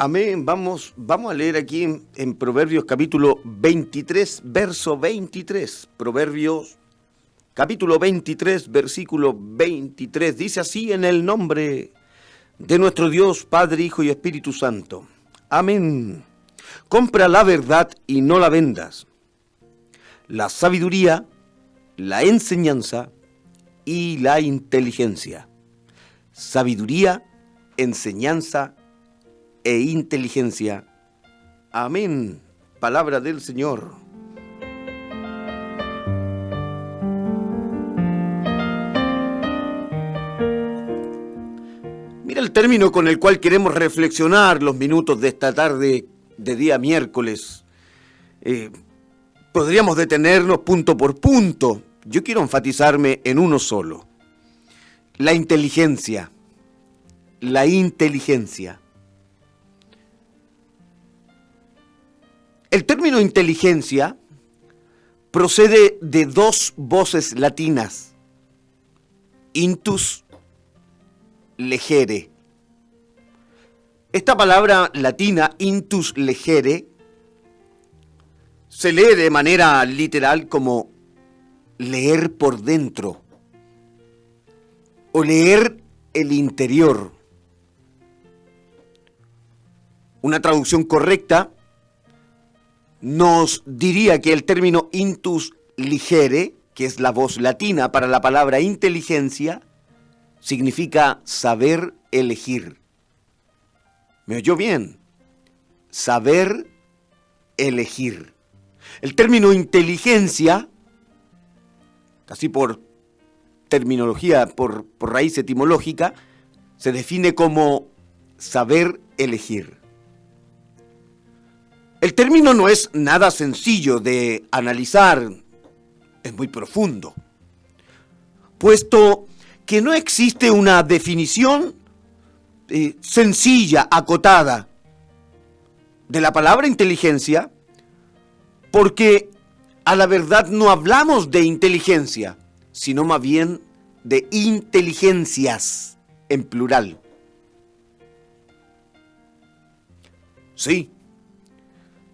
Amén. Vamos a leer aquí en Proverbios capítulo 23, verso 23. Proverbios capítulo 23, versículo 23. Dice así: en el nombre de nuestro Dios, Padre, Hijo y Espíritu Santo. Amén. Compra la verdad y no la vendas. La sabiduría, la enseñanza y la inteligencia. Sabiduría, enseñanza e inteligencia. Amén. Palabra del Señor. Mira el término con el cual queremos reflexionar los minutos de esta tarde de día miércoles. Podríamos detenernos punto por punto. Yo quiero enfatizarme en uno solo. La inteligencia. La inteligencia. El término inteligencia procede de dos voces latinas, intus, legere. Esta palabra latina, intus legere, se lee de manera literal como leer por dentro o leer el interior. Una traducción correcta nos diría que el término intus legere, que es la voz latina para la palabra inteligencia, significa saber elegir. ¿Me oyó bien? Saber elegir. El término inteligencia, casi por terminología, por raíz etimológica, se define como saber elegir. El término no es nada sencillo de analizar, es muy profundo, puesto que no existe una definición sencilla, acotada, de la palabra inteligencia, porque a la verdad no hablamos de inteligencia, sino más bien de inteligencias en plural. Sí.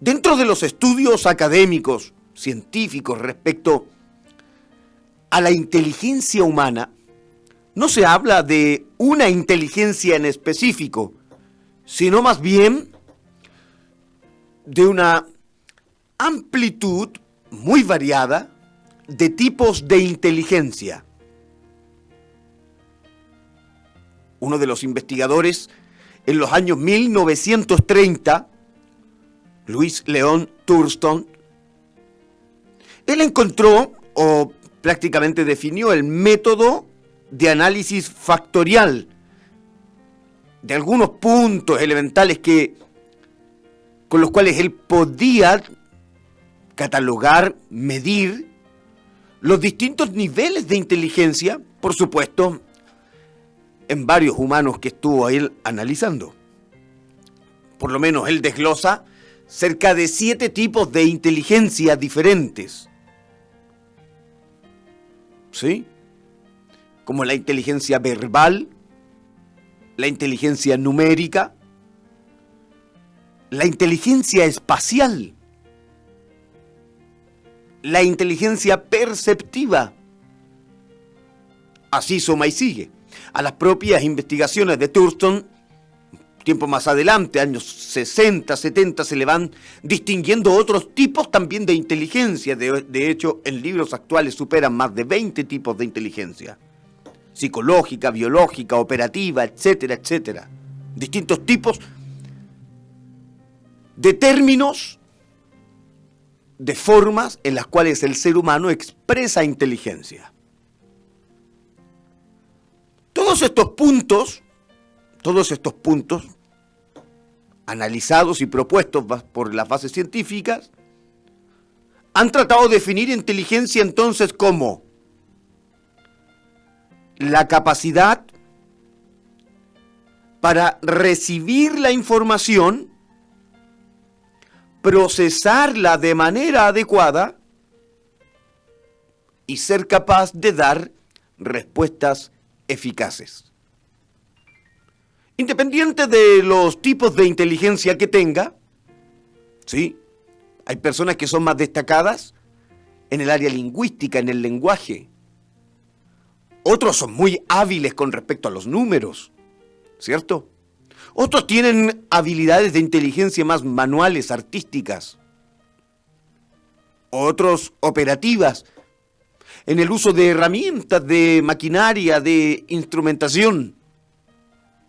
Dentro de los estudios académicos, científicos respecto a la inteligencia humana, no se habla de una inteligencia en específico, sino más bien de una amplitud muy variada de tipos de inteligencia. Uno de los investigadores en los años 1930, Louis Leon Thurston, él encontró o prácticamente definió el método de análisis factorial de algunos puntos elementales con los cuales él podía catalogar, medir los distintos niveles de inteligencia, por supuesto, en varios humanos que estuvo él analizando. Por lo menos él desglosa cerca de 7 tipos de inteligencia diferentes. ¿Sí? Como la inteligencia verbal, la inteligencia numérica, la inteligencia espacial, la inteligencia perceptiva. Así suma y sigue. A las propias investigaciones de Thurston, tiempo más adelante, años 60, 70, se le van distinguiendo otros tipos también de inteligencia. De hecho, en libros actuales superan más de 20 tipos de inteligencia. Psicológica, biológica, operativa, etcétera, etcétera. Distintos tipos de términos, de formas en las cuales el ser humano expresa inteligencia. Todos estos puntos analizados y propuestos por las bases científicas, han tratado de definir inteligencia entonces como la capacidad para recibir la información, procesarla de manera adecuada y ser capaz de dar respuestas eficaces. Independiente de los tipos de inteligencia que tenga, ¿sí? Hay personas que son más destacadas en el área lingüística, en el lenguaje. Otros son muy hábiles con respecto a los números, ¿cierto? Otros tienen habilidades de inteligencia más manuales, artísticas. Otros operativas, en el uso de herramientas, de maquinaria, de instrumentación.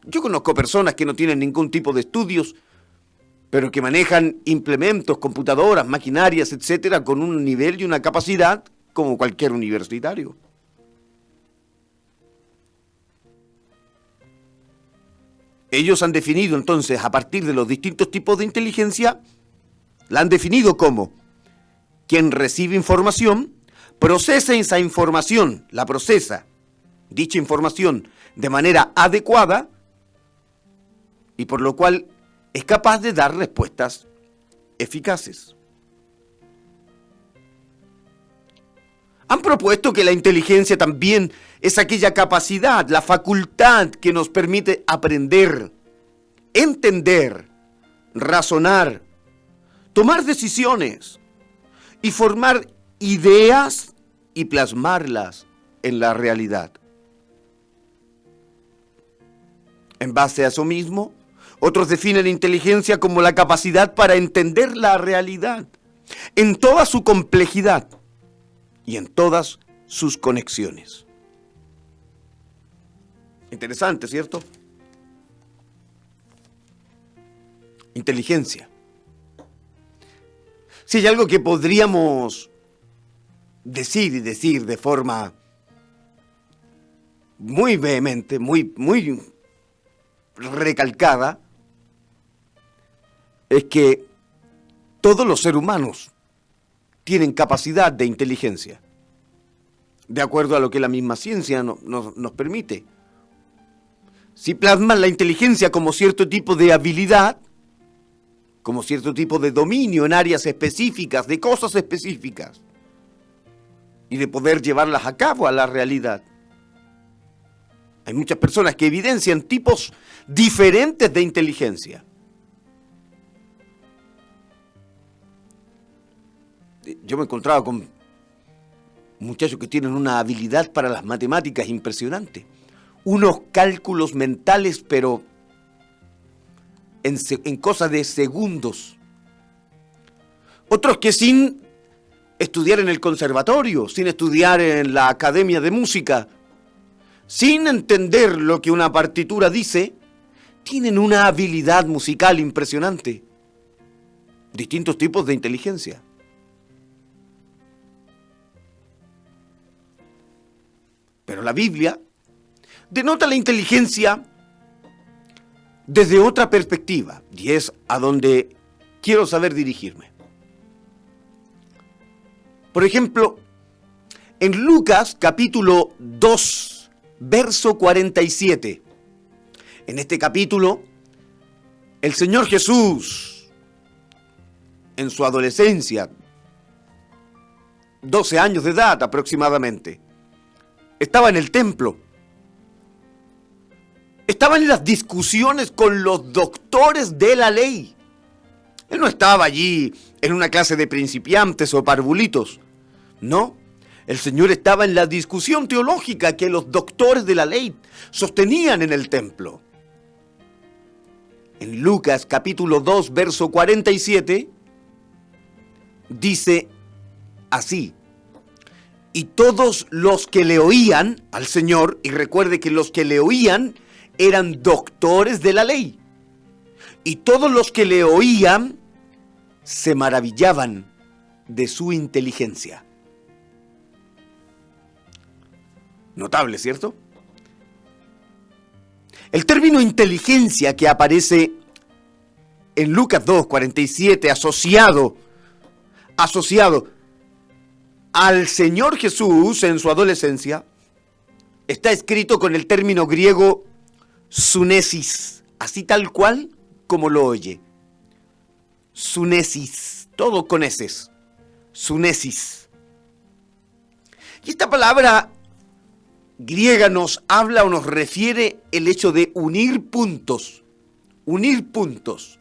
Yo conozco personas que no tienen ningún tipo de estudios, pero que manejan implementos, computadoras, maquinarias, etcétera, con un nivel y una capacidad como cualquier universitario. Ellos han definido entonces, a partir de los distintos tipos de inteligencia, la han definido como quien recibe información, procesa esa información, la procesa, dicha información, de manera adecuada, y por lo cual es capaz de dar respuestas eficaces. Han propuesto que la inteligencia también es aquella capacidad, la facultad que nos permite aprender, entender, razonar, tomar decisiones y formar ideas y plasmarlas en la realidad. En base a eso mismo, otros definen inteligencia como la capacidad para entender la realidad en toda su complejidad y en todas sus conexiones. Interesante, ¿cierto? Inteligencia. Si hay algo que podríamos decir y decir de forma muy vehemente, muy recalcada, es que todos los seres humanos tienen capacidad de inteligencia, de acuerdo a lo que la misma ciencia nos permite. Si plasman la inteligencia como cierto tipo de habilidad, como cierto tipo de dominio en áreas específicas, de cosas específicas, y de poder llevarlas a cabo a la realidad. Hay muchas personas que evidencian tipos diferentes de inteligencia. Yo me he encontrado con muchachos que tienen una habilidad para las matemáticas impresionante. Unos cálculos mentales, pero en cosas de segundos. Otros que sin estudiar en el conservatorio, sin estudiar en la academia de música, sin entender lo que una partitura dice, tienen una habilidad musical impresionante. Distintos tipos de inteligencia. Pero la Biblia denota la inteligencia desde otra perspectiva, y es a donde quiero saber dirigirme. Por ejemplo, en Lucas capítulo 2, verso 47. En este capítulo, el Señor Jesús, en su adolescencia, 12 años de edad aproximadamente, estaba en el templo. Estaba en las discusiones con los doctores de la ley. Él no estaba allí en una clase de principiantes o parvulitos. No, el Señor estaba en la discusión teológica que los doctores de la ley sostenían en el templo. En Lucas capítulo 2, verso 47, dice así: y todos los que le oían al Señor, y recuerde que los que le oían eran doctores de la ley, y todos los que le oían se maravillaban de su inteligencia. Notable, ¿cierto? El término inteligencia que aparece en Lucas 2, 47, asociado al Señor Jesús en su adolescencia, está escrito con el término griego sunesis, así tal cual como lo oye. Sunesis, todo con eses. Sunesis. Y esta palabra griega nos habla o nos refiere el hecho de unir puntos. Unir puntos.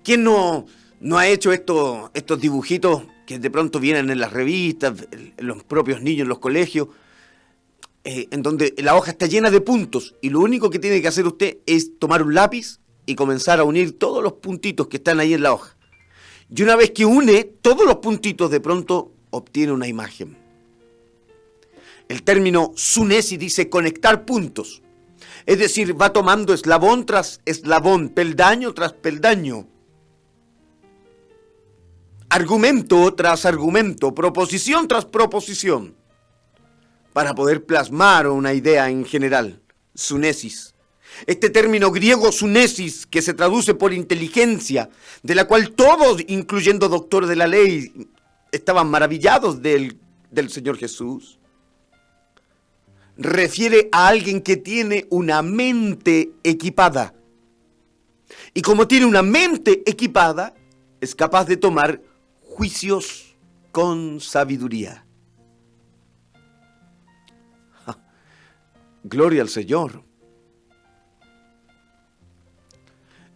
¿Quién no ha hecho estos dibujitos que de pronto vienen en las revistas, en los propios niños en los colegios, en donde la hoja está llena de puntos y lo único que tiene que hacer usted es tomar un lápiz y comenzar a unir todos los puntitos que están ahí en la hoja? Y una vez que une todos los puntitos, de pronto obtiene una imagen. El término sunesis dice conectar puntos. Es decir, va tomando eslabón tras eslabón, peldaño tras peldaño, argumento tras argumento, proposición tras proposición, para poder plasmar una idea en general. Sunesis. Este término griego sunesis, que se traduce por inteligencia, de la cual todos, incluyendo doctores de la ley, estaban maravillados del Señor Jesús, refiere a alguien que tiene una mente equipada. Y como tiene una mente equipada, es capaz de tomar juicios con sabiduría. Gloria al Señor.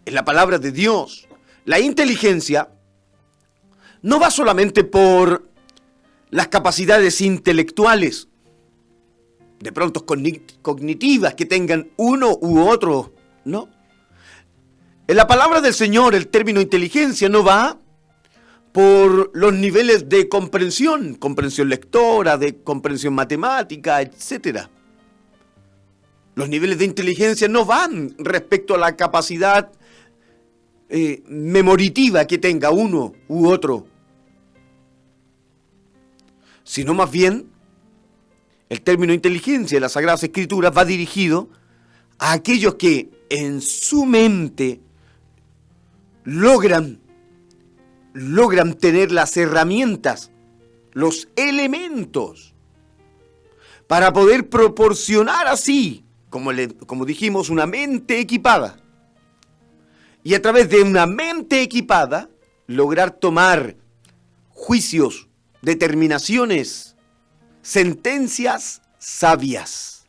En la palabra de Dios, la inteligencia no va solamente por las capacidades intelectuales, de pronto cognitivas que tengan uno u otro, no. En la palabra del Señor, el término inteligencia no va por los niveles de comprensión lectora, de comprensión matemática, etc. Los niveles de inteligencia no van respecto a la capacidad memoritiva que tenga uno u otro, sino más bien el término inteligencia en las Sagradas Escrituras va dirigido a aquellos que en su mente logran tener las herramientas, los elementos, para poder proporcionar así, como dijimos, una mente equipada. Y a través de una mente equipada, lograr tomar juicios, determinaciones, sentencias sabias.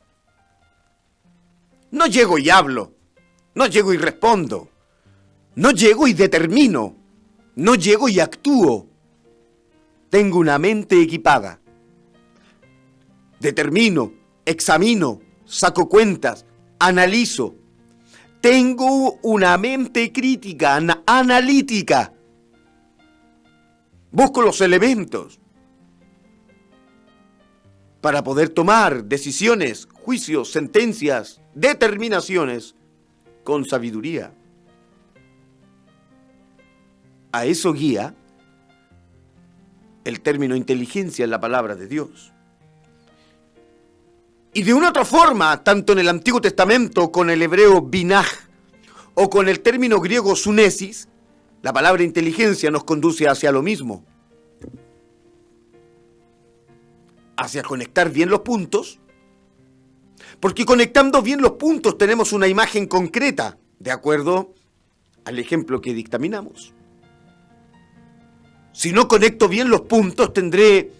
No llego y hablo, no llego y respondo, no llego y determino, no llego y actúo. Tengo una mente equipada. Determino, examino, saco cuentas, analizo. Tengo una mente crítica, analítica. Busco los elementos para poder tomar decisiones, juicios, sentencias, determinaciones con sabiduría. A eso guía el término inteligencia en la palabra de Dios. Y de una otra forma, tanto en el Antiguo Testamento con el hebreo binaj o con el término griego sunesis, la palabra inteligencia nos conduce hacia lo mismo. Hacia conectar bien los puntos, porque conectando bien los puntos tenemos una imagen concreta, de acuerdo al ejemplo que dictaminamos. Si no conecto bien los puntos, tendré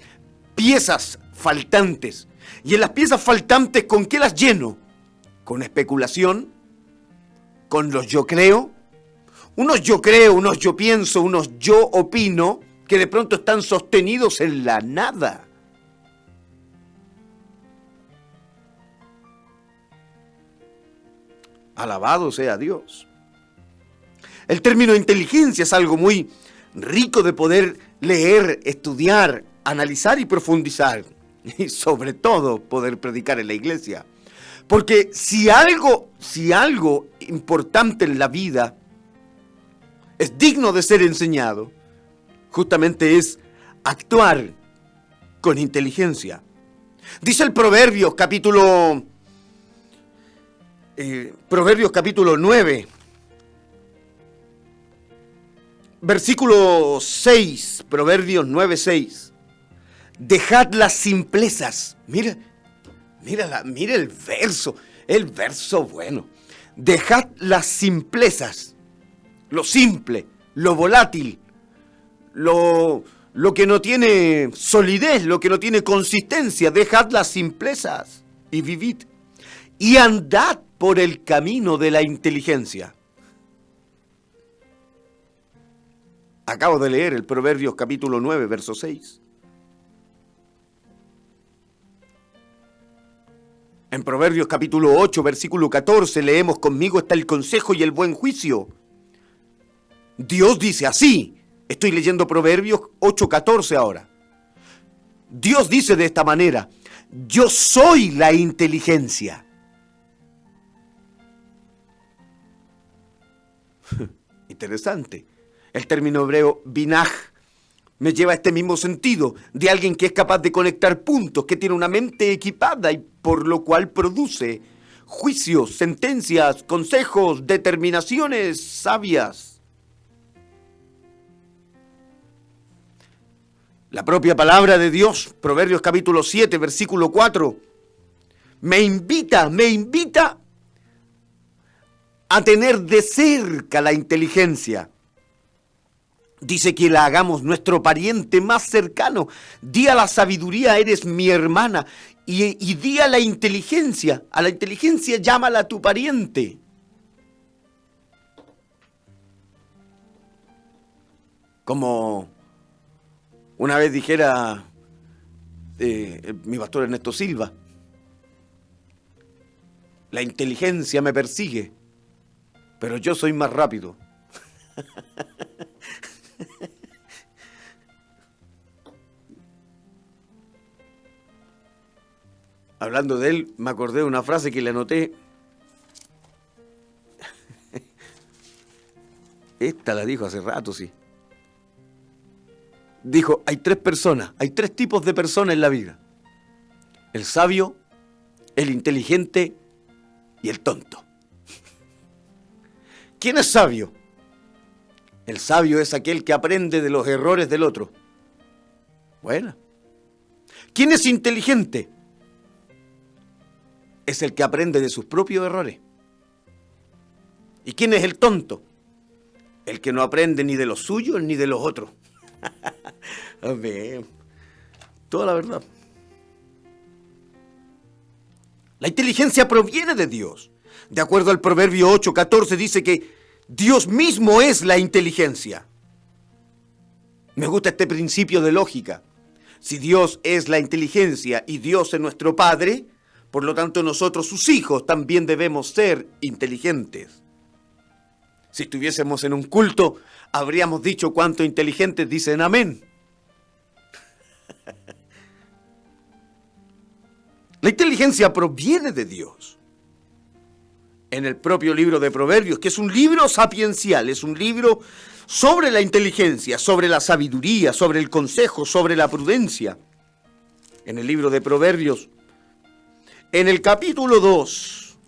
piezas faltantes. Y en las piezas faltantes, ¿con qué las lleno? Con especulación, con los yo creo, unos yo pienso, unos yo opino, que de pronto están sostenidos en la nada. Alabado sea Dios. El término inteligencia es algo muy rico de poder leer, estudiar, analizar y profundizar. Y sobre todo poder predicar en la iglesia. Porque si algo importante en la vida es digno de ser enseñado, justamente es actuar con inteligencia. Dice el Proverbios capítulo 9, versículo 6, Proverbios 9:6. Dejad las simplezas. Mira el verso bueno. Dejad las simplezas, lo simple, lo volátil, lo lo que no tiene solidez, lo que no tiene consistencia, dejad las simplezas y vivid. Y andad por el camino de la inteligencia. Acabo de leer el Proverbios capítulo 9, verso 6. En Proverbios capítulo 8, versículo 14, leemos: conmigo está el consejo y el buen juicio. Dios dice así. Estoy leyendo Proverbios 8, 14 ahora. Dios dice de esta manera: yo soy la inteligencia. Interesante. El término hebreo binaj me lleva a este mismo sentido, de alguien que es capaz de conectar puntos, que tiene una mente equipada y por lo cual produce juicios, sentencias, consejos, determinaciones sabias. La propia palabra de Dios, Proverbios capítulo 7, versículo 4, me invita a tener de cerca la inteligencia. Dice que la hagamos nuestro pariente más cercano. Di a la sabiduría, eres mi hermana. Y di a la inteligencia llámala tu pariente. Como una vez dijera mi pastor Ernesto Silva: la inteligencia me persigue, pero yo soy más rápido. Hablando de él, me acordé de una frase que le anoté. Esta la dijo hace rato, sí. Dijo: hay tres tipos de personas en la vida: el sabio, el inteligente y el tonto. ¿Quién es sabio? El sabio es aquel que aprende de los errores del otro. Bueno. ¿Quién es inteligente? Es el que aprende de sus propios errores. ¿Y quién es el tonto? El que no aprende ni de los suyos ni de los otros. Amén. Toda la verdad. La inteligencia proviene de Dios. De acuerdo al Proverbio 8:14 dice que Dios mismo es la inteligencia. Me gusta este principio de lógica. Si Dios es la inteligencia y Dios es nuestro Padre, por lo tanto nosotros, sus hijos, también debemos ser inteligentes. Si estuviésemos en un culto, habríamos dicho: cuánto inteligentes dicen amén. La inteligencia proviene de Dios. En el propio libro de Proverbios, que es un libro sapiencial, es un libro sobre la inteligencia, sobre la sabiduría, sobre el consejo, sobre la prudencia. En el libro de Proverbios, en el capítulo 2,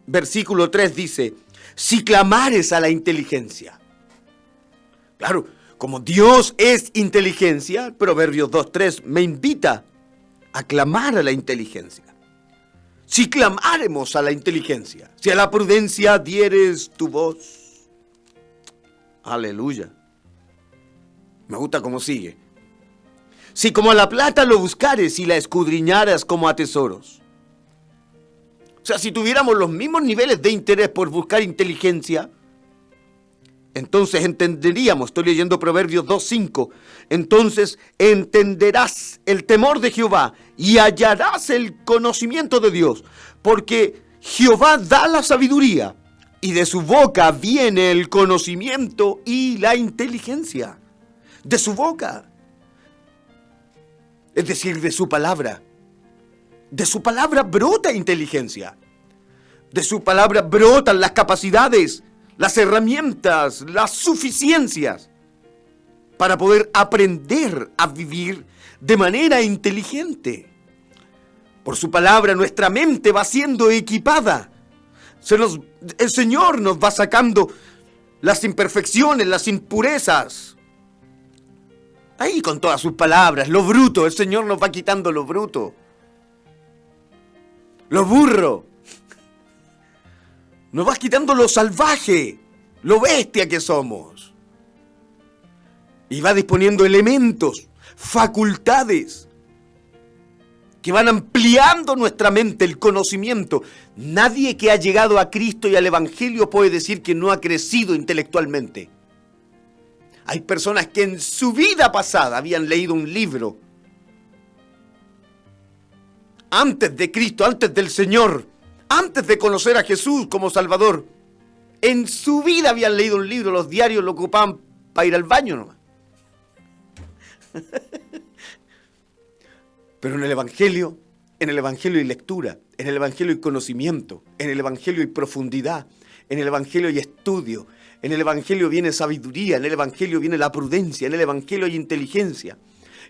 versículo 3 dice: si clamares a la inteligencia. Claro, como Dios es inteligencia, Proverbios 2:3 me invita a clamar a la inteligencia. Si clamáremos a la inteligencia, si a la prudencia dieres tu voz. Aleluya. Me gusta cómo sigue. Si como a la plata lo buscares y la escudriñaras como a tesoros. O sea, si tuviéramos los mismos niveles de interés por buscar inteligencia, entonces entenderíamos, estoy leyendo Proverbios 2:5, entonces entenderás el temor de Jehová y hallarás el conocimiento de Dios, porque Jehová da la sabiduría y de su boca viene el conocimiento y la inteligencia. De su boca, es decir, de su palabra. De su palabra brota inteligencia. De su palabra brotan las capacidades, las herramientas, las suficiencias para poder aprender a vivir de manera inteligente. Por su palabra nuestra mente va siendo equipada. El Señor nos va sacando las imperfecciones, las impurezas. Ahí con todas sus palabras, lo bruto, el Señor nos va quitando lo bruto. Lo burro. Nos va quitando lo salvaje, lo bestia que somos. Y va disponiendo elementos, facultades, que van ampliando nuestra mente, el conocimiento. Nadie que ha llegado a Cristo y al Evangelio puede decir que no ha crecido intelectualmente. Hay personas que en su vida pasada habían leído un libro. Antes de Cristo, antes del Señor, antes de conocer a Jesús como Salvador. En su vida habían leído un libro, los diarios lo ocupaban para ir al baño nomás. Pero en el Evangelio hay lectura, en el Evangelio hay conocimiento, en el Evangelio hay profundidad, en el Evangelio hay estudio, en el Evangelio viene sabiduría, en el Evangelio viene la prudencia, en el Evangelio hay inteligencia.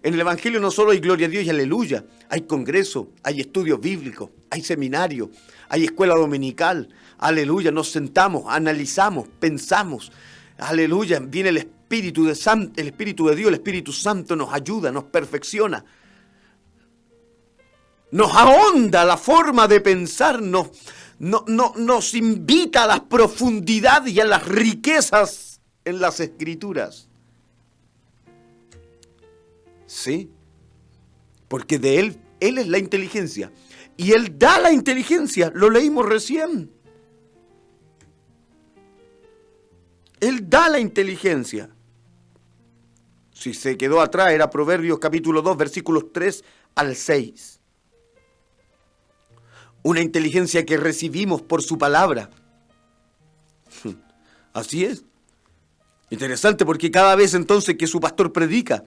En el Evangelio no solo hay gloria a Dios y aleluya, hay congreso, hay estudios bíblicos, hay seminario, hay escuela dominical, aleluya, nos sentamos, analizamos, pensamos, aleluya, viene el Espíritu de Dios, el Espíritu Santo nos ayuda, nos perfecciona, nos ahonda la forma de pensar, nos invita a las profundidades y a las riquezas en las Escrituras. Sí, porque de Él es la inteligencia. Y Él da la inteligencia, lo leímos recién. Él da la inteligencia. Si se quedó atrás, era Proverbios capítulo 2, versículos 3 al 6. Una inteligencia que recibimos por su palabra. Así es. Interesante, porque cada vez entonces que su pastor predica,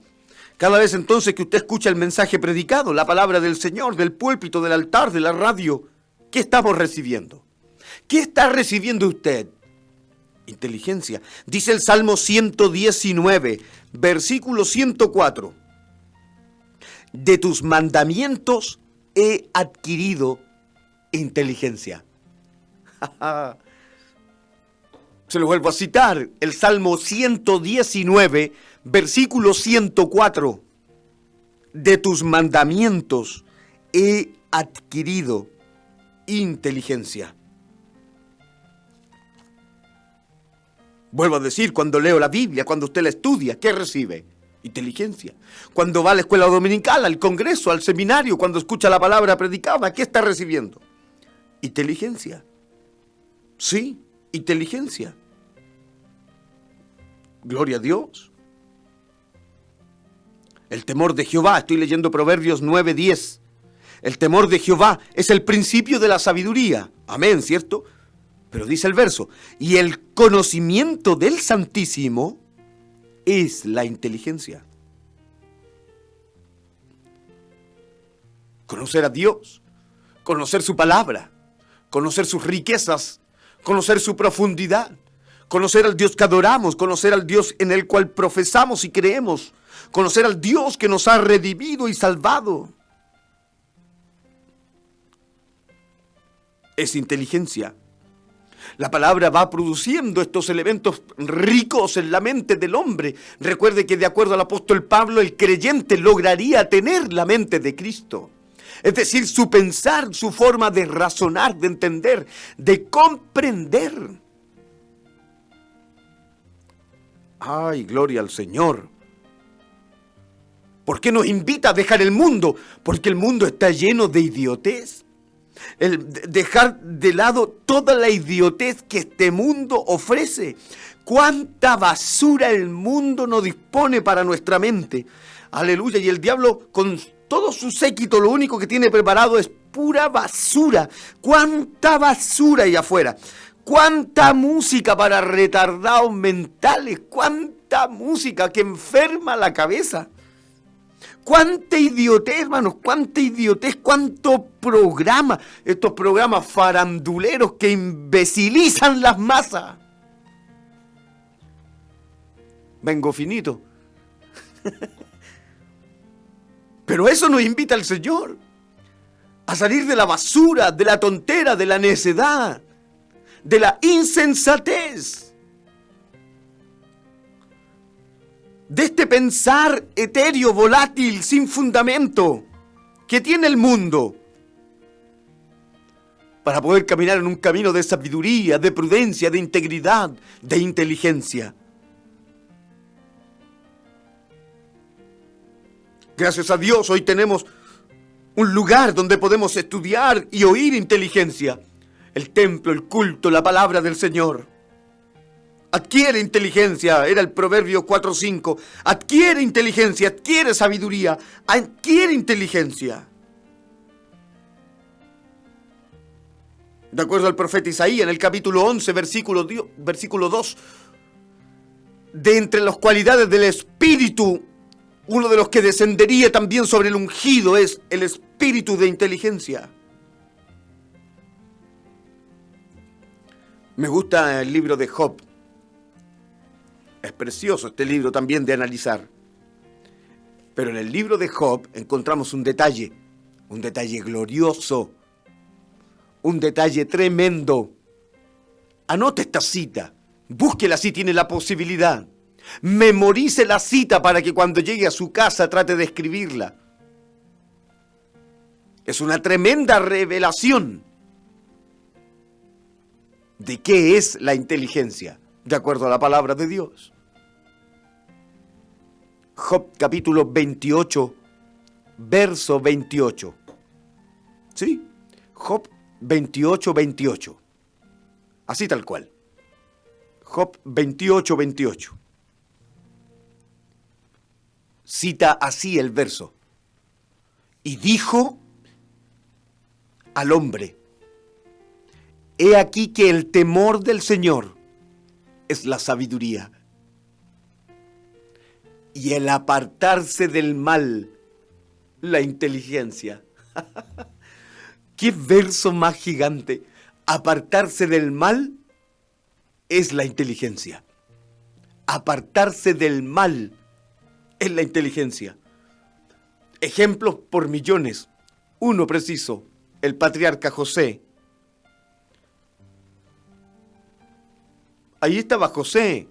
cada vez entonces que usted escucha el mensaje predicado, la palabra del Señor, del púlpito, del altar, de la radio, ¿qué estamos recibiendo? ¿Qué está recibiendo usted? Inteligencia. Dice el Salmo 119, versículo 104. De tus mandamientos he adquirido inteligencia. Se lo vuelvo a citar, el Salmo 119, versículo 104. De tus mandamientos he adquirido inteligencia. Vuelvo a decir, cuando leo la Biblia, cuando usted la estudia, ¿qué recibe? Inteligencia. Cuando va a la escuela dominical, al congreso, al seminario, cuando escucha la palabra predicada, ¿qué está recibiendo? Inteligencia. Sí, inteligencia. Gloria a Dios. El temor de Jehová, estoy leyendo Proverbios 9:10. El temor de Jehová es el principio de la sabiduría. Amén, ¿cierto? Pero dice el verso, y el conocimiento del Santísimo es la inteligencia. Conocer a Dios, conocer su palabra, conocer sus riquezas, conocer su profundidad, conocer al Dios que adoramos, conocer al Dios en el cual profesamos y creemos, conocer al Dios que nos ha redimido y salvado. Es inteligencia. La palabra va produciendo estos elementos ricos en la mente del hombre. Recuerde que de acuerdo al apóstol Pablo, el creyente lograría tener la mente de Cristo. Es decir, su pensar, su forma de razonar, de entender, de comprender. ¡Ay, gloria al Señor! ¿Por qué nos invita a dejar el mundo? Porque el mundo está lleno de idiotez. El dejar de lado toda la idiotez que este mundo ofrece. Cuánta basura el mundo nos dispone para nuestra mente. Aleluya. Y el diablo con todo su séquito lo único que tiene preparado es pura basura. Cuánta basura hay afuera. Cuánta música para retardados mentales. Cuánta música que enferma la cabeza. Cuánta idiotez, hermanos, cuánta idiotez, cuánto programa, estos programas faranduleros que imbecilizan las masas. Vengo finito. Pero eso nos invita al Señor a salir de la basura, de la tontera, de la necedad, de la insensatez. De este pensar etéreo, volátil, sin fundamento, que tiene el mundo, para poder caminar en un camino de sabiduría, de prudencia, de integridad, de inteligencia. Gracias a Dios hoy tenemos un lugar donde podemos estudiar y oír inteligencia. El templo, el culto, la palabra del Señor. Adquiere inteligencia, era el Proverbio 4:5. Adquiere inteligencia, adquiere sabiduría, adquiere inteligencia. De acuerdo al profeta Isaías, en el capítulo 11, versículo 2, de entre las cualidades del Espíritu, uno de los que descendería también sobre el ungido es el espíritu de inteligencia. Me gusta el libro de Job. Es precioso este libro también de analizar. Pero en el libro de Job encontramos un detalle glorioso, un detalle tremendo. Anote esta cita, búsquela si tiene la posibilidad. Memorice la cita para que cuando llegue a su casa trate de escribirla. Es una tremenda revelación de qué es la inteligencia, de acuerdo a la palabra de Dios. Job capítulo 28, verso 28. ¿Sí? Job 28, 28. Así tal cual. Job 28, 28. Cita así el verso. Y dijo al hombre: he aquí que el temor del Señor es la sabiduría, y el apartarse del mal, la inteligencia. ¡Qué verso más gigante! Apartarse del mal es la inteligencia. Apartarse del mal es la inteligencia. Ejemplos por millones. Uno preciso, el patriarca José. Ahí estaba José.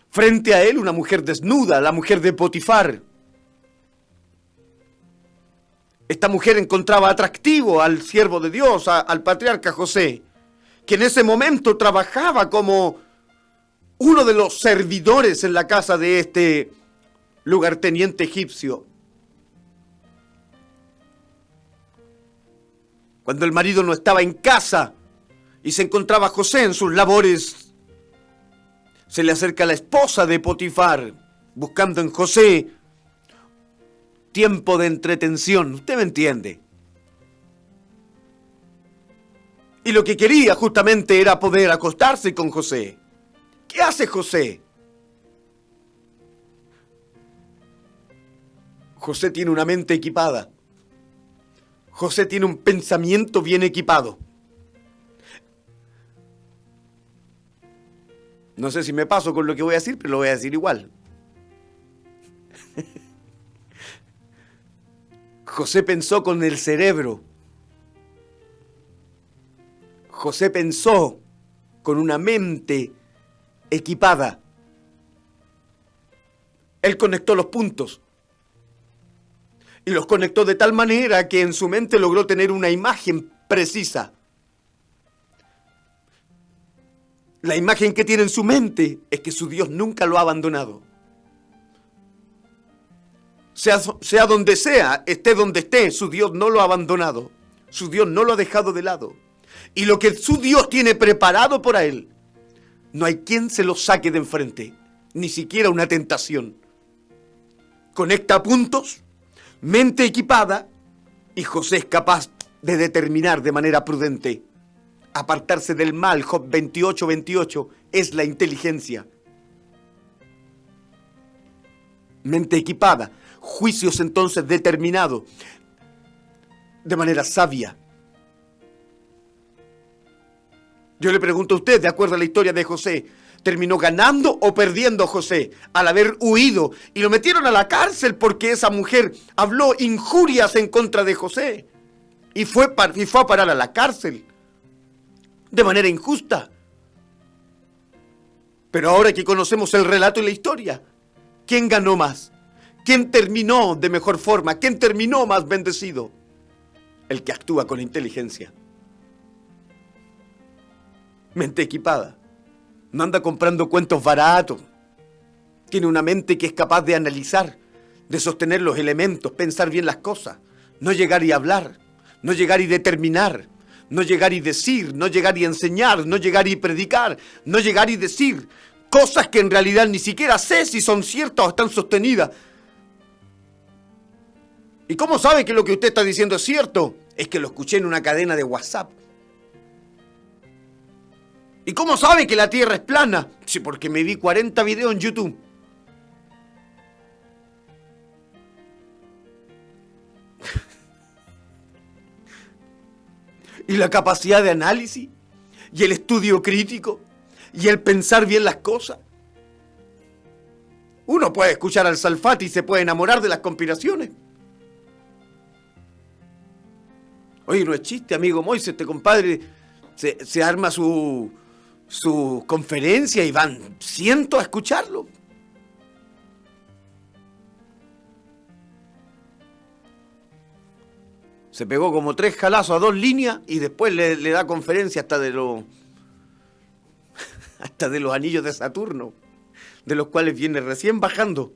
Frente a él una mujer desnuda, la mujer de Potifar. Esta mujer encontraba atractivo al siervo de Dios, al patriarca José, que en ese momento trabajaba como uno de los servidores en la casa de este lugarteniente egipcio. Cuando el marido no estaba en casa y se encontraba José en sus labores, se le acerca la esposa de Potifar, buscando en José tiempo de entretención. ¿Usted me entiende? Y lo que quería justamente era poder acostarse con José. ¿Qué hace José? José tiene una mente equipada. José tiene un pensamiento bien equipado. No sé si me paso con lo que voy a decir, pero lo voy a decir igual. José pensó con el cerebro. José pensó con una mente equipada. Él conectó los puntos. Y los conectó de tal manera que en su mente logró tener una imagen precisa. La imagen que tiene en su mente es que su Dios nunca lo ha abandonado. Sea donde sea, esté donde esté, su Dios no lo ha abandonado. Su Dios no lo ha dejado de lado. Y lo que su Dios tiene preparado para él, no hay quien se lo saque de enfrente, ni siquiera una tentación. Conecta puntos, mente equipada, y José es capaz de determinar de manera prudente. Apartarse del mal, Job 28, 28, es la inteligencia. Mente equipada, juicios entonces determinados, de manera sabia. Yo le pregunto a usted, de acuerdo a la historia de José, ¿terminó ganando o perdiendo José al haber huido? Y lo metieron a la cárcel porque esa mujer habló injurias en contra de José. Y fue a parar a la cárcel de manera injusta. Pero ahora que conocemos el relato y la historia, ¿quién ganó más? ¿Quién terminó de mejor forma? ¿Quién terminó más bendecido? El que actúa con inteligencia. Mente equipada. No anda comprando cuentos baratos. Tiene una mente que es capaz de analizar, de sostener los elementos, pensar bien las cosas, no llegar y hablar, no llegar y determinar, no llegar y decir, no llegar y enseñar, no llegar y predicar, no llegar y decir cosas que en realidad ni siquiera sé si son ciertas o están sostenidas. ¿Y cómo sabe que lo que usted está diciendo es cierto? Es que lo escuché en una cadena de WhatsApp. ¿Y cómo sabe que la Tierra es plana? Sí, porque me vi 40 videos en YouTube. Y la capacidad de análisis, y el estudio crítico, y el pensar bien las cosas. Uno puede escuchar al Salfati y se puede enamorar de las conspiraciones. Oye, no es chiste, amigo Moisés, este compadre se arma su conferencia y van cientos a escucharlo. Se pegó como 3 jalazos a 2 líneas y después le da conferencia hasta de los anillos de Saturno, de los cuales viene recién bajando.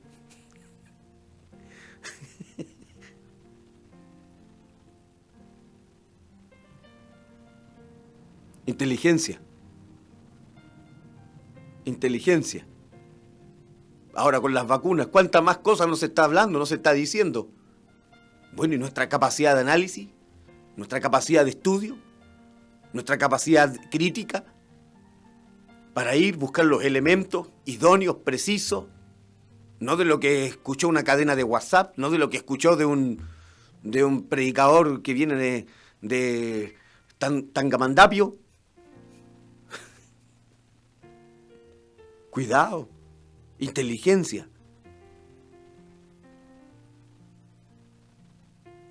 Inteligencia. Inteligencia. Ahora con las vacunas, ¿cuántas más cosas nos está hablando, nos está diciendo? Bueno, ¿y nuestra capacidad de análisis? ¿Nuestra capacidad de estudio? ¿Nuestra capacidad crítica? Para ir, buscar los elementos idóneos, precisos, no de lo que escuchó una cadena de WhatsApp, no de lo que escuchó de un predicador que viene de Tangamandapio. Cuidado, inteligencia.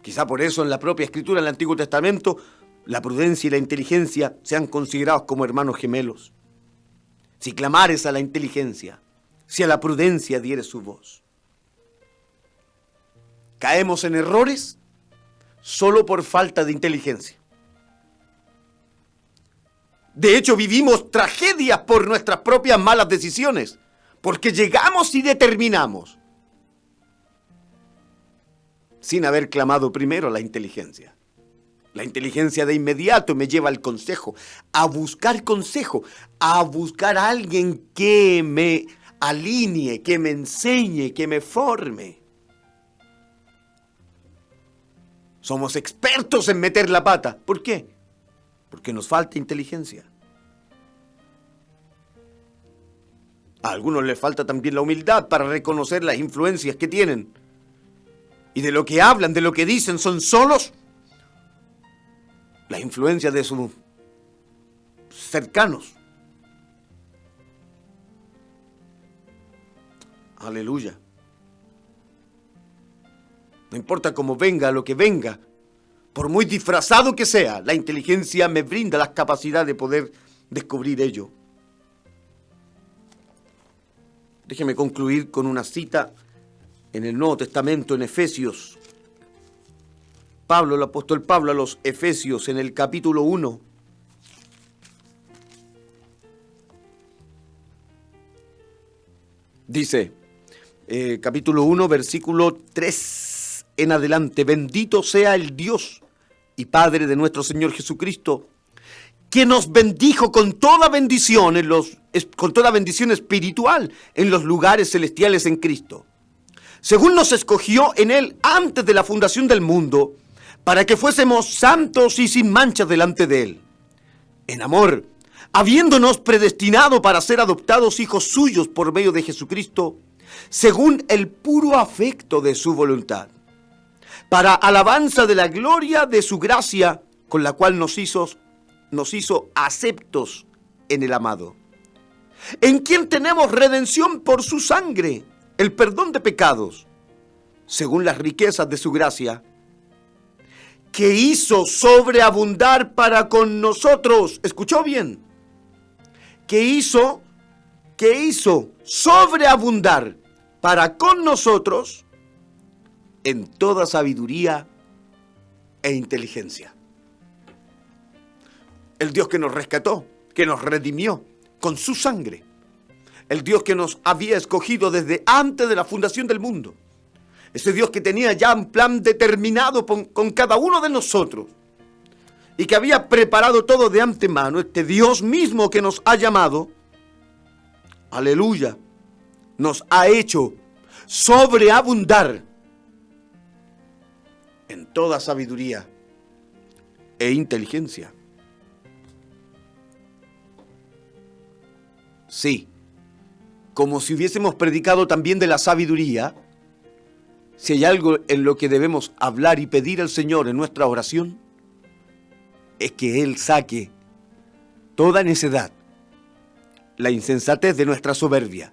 Quizá por eso en la propia escritura del Antiguo Testamento la prudencia y la inteligencia sean considerados como hermanos gemelos. Si clamares a la inteligencia, si a la prudencia dieres su voz. Caemos en errores solo por falta de inteligencia. De hecho, vivimos tragedias por nuestras propias malas decisiones, porque llegamos y determinamos sin haber clamado primero a la inteligencia. La inteligencia de inmediato me lleva al consejo, a buscar consejo, a buscar a alguien que me alinee, que me enseñe, que me forme. Somos expertos en meter la pata. ¿Por qué? Porque nos falta inteligencia. A algunos les falta también la humildad para reconocer las influencias que tienen. Y de lo que hablan, de lo que dicen, son solos las influencias de sus cercanos. Aleluya. No importa cómo venga, lo que venga, por muy disfrazado que sea, la inteligencia me brinda la capacidad de poder descubrir ello. Déjeme concluir con una cita en el Nuevo Testamento, en Efesios. El apóstol Pablo a los Efesios, en el capítulo 1. Dice, capítulo 1, versículo 3 en adelante: bendito sea el Dios y Padre de nuestro Señor Jesucristo, que nos bendijo con toda bendición espiritual en los lugares celestiales en Cristo, según nos escogió en Él antes de la fundación del mundo, para que fuésemos santos y sin mancha delante de Él, en amor, habiéndonos predestinado para ser adoptados hijos suyos por medio de Jesucristo, según el puro afecto de su voluntad, para alabanza de la gloria de su gracia, con la cual nos hizo aceptos en el amado, en quien tenemos redención por su sangre, el perdón de pecados, según las riquezas de su gracia, que hizo sobreabundar para con nosotros. ¿Escuchó bien? Que hizo sobreabundar para con nosotros en toda sabiduría e inteligencia. El Dios que nos rescató, que nos redimió con su sangre. El Dios que nos había escogido desde antes de la fundación del mundo. Ese Dios que tenía ya un plan determinado con cada uno de nosotros y que había preparado todo de antemano. Este Dios mismo que nos ha llamado, aleluya, nos ha hecho sobreabundar en toda sabiduría e inteligencia. Sí, como si hubiésemos predicado también de la sabiduría, si hay algo en lo que debemos hablar y pedir al Señor en nuestra oración, es que Él saque toda necedad, la insensatez de nuestra soberbia,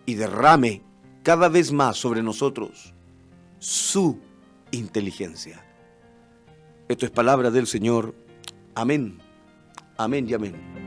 y derrame cada vez más sobre nosotros su inteligencia. Esto es palabra del Señor. Amén, amén y amén.